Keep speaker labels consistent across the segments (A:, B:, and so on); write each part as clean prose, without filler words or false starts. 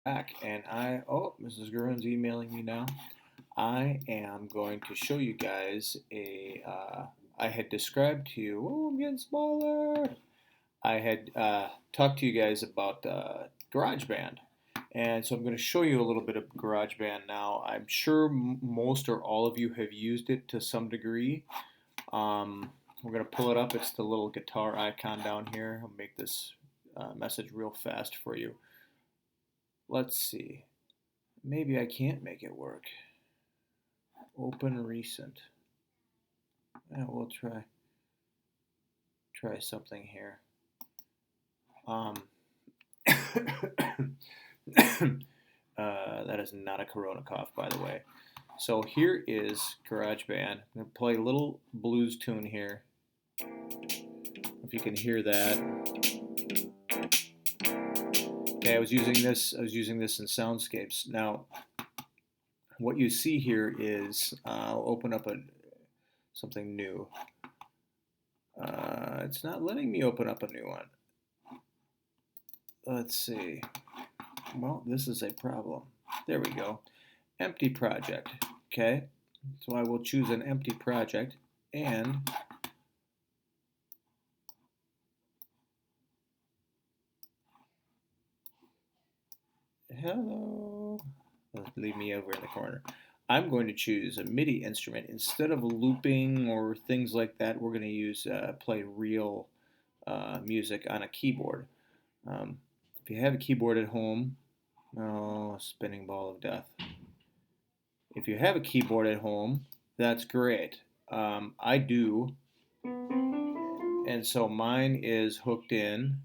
A: back, and Mrs. Guerin's emailing me now. I am going to show you guys I had described to you, I'm getting smaller. I had talked to you guys about GarageBand. And so I'm going to show you a little bit of GarageBand now. I'm sure most or all of you have used it to some degree. We're going to pull it up. It's the little guitar icon down here. I'll make this message real fast for you. Let's see. Maybe I can't make it work. Open recent. We'll try something here. That is not a Corona cough, by the way. So here is GarageBand. I'm going to play a little blues tune here. If you can hear that. Okay, I was using this in Soundscapes. Now, what you see here is I'll open up something new. It's not letting me open up a new one. Let's see. Well, this is a problem. There we go. Empty project. Okay, so I will choose an empty project and hello. Leave me over in the corner. I'm going to choose a MIDI instrument instead of looping or things like that. We're going to use play real music on a keyboard. If you have a keyboard at home, spinning ball of death. If you have a keyboard at home, that's great. I do, and so mine is hooked in.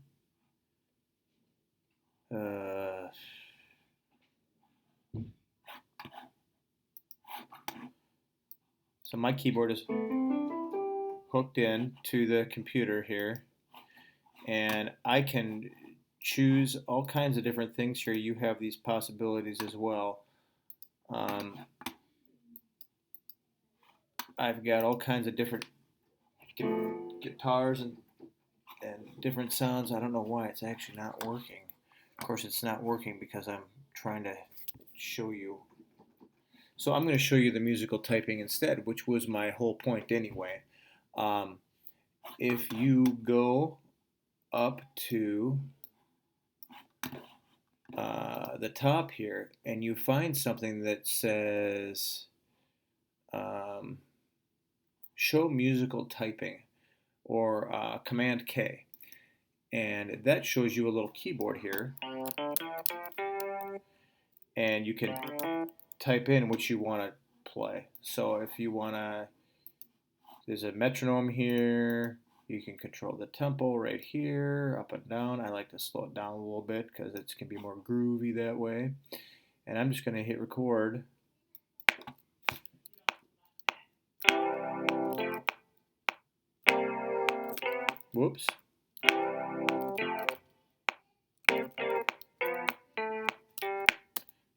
A: So my keyboard is hooked in to the computer here, and I can choose all kinds of different things here. You have these possibilities as well. I've got all kinds of different guitars and different sounds. I don't know why it's actually not working. Of course, it's not working because I'm trying to show you. So I'm going to show you the musical typing instead, which was my whole point anyway. If you go up to the top here and you find something that says show musical typing or Command K, and that shows you a little keyboard here, and you can type in what you want to play. So if you want to, there's a metronome here. You can control the tempo right here, up and down. I like to slow it down a little bit because it can be more groovy that way. And I'm just going to hit record. Whoops.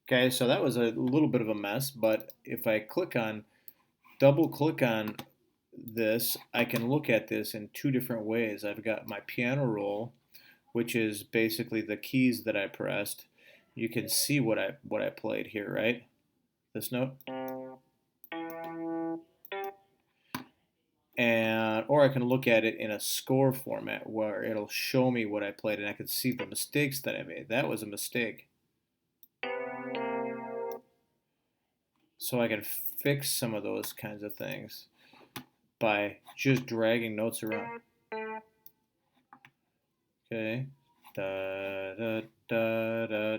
A: Okay, so that was a little bit of a mess, but if I double click on this, I can look at this in two different ways. I've got my piano roll, which is basically the keys that I pressed. You can see what I played here, right? This note. Or I can look at it in a score format where it'll show me what I played and I can see the mistakes that I made. That was a mistake. So I can fix some of those kinds of things by just dragging notes around. Okay. Da, da, da, da.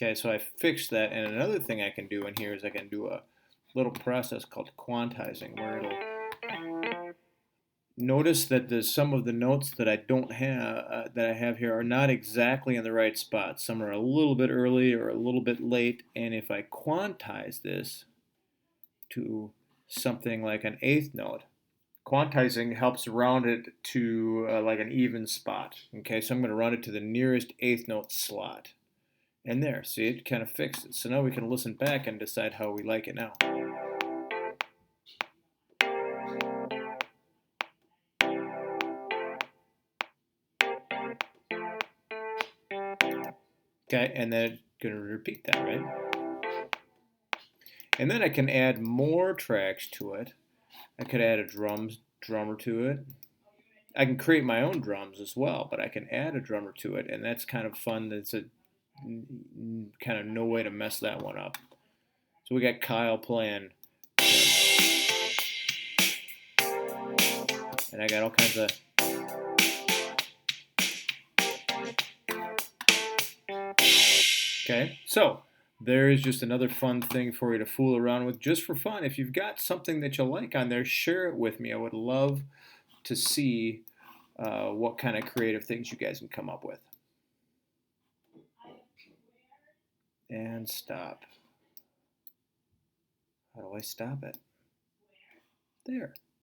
A: Okay, so I fixed that, and another thing I can do in here is I can do a little process called quantizing, where it'll notice that some of the notes that I don't have that I have here are not exactly in the right spot. Some are a little bit early or a little bit late, and if I quantize this to something like an eighth note, quantizing helps round it to like an even spot. Okay, so I'm going to round it to the nearest eighth note slot. And there, see, it kind of fixed it. So now we can listen back and decide how we like it now. Okay, and then going to repeat that, right? And then I can add more tracks to it. I could add a drummer to it. I can create my own drums as well, but I can add a drummer to it, and that's kind of fun. That's a kind of no way to mess that one up. So we got Kyle playing, and I got all kinds of. Okay, so there is just another fun thing for you to fool around with just for fun. If you've got something that you like on there, share it with me. I would love to see what kind of creative things you guys can come up with. And stop. How do I stop it? There.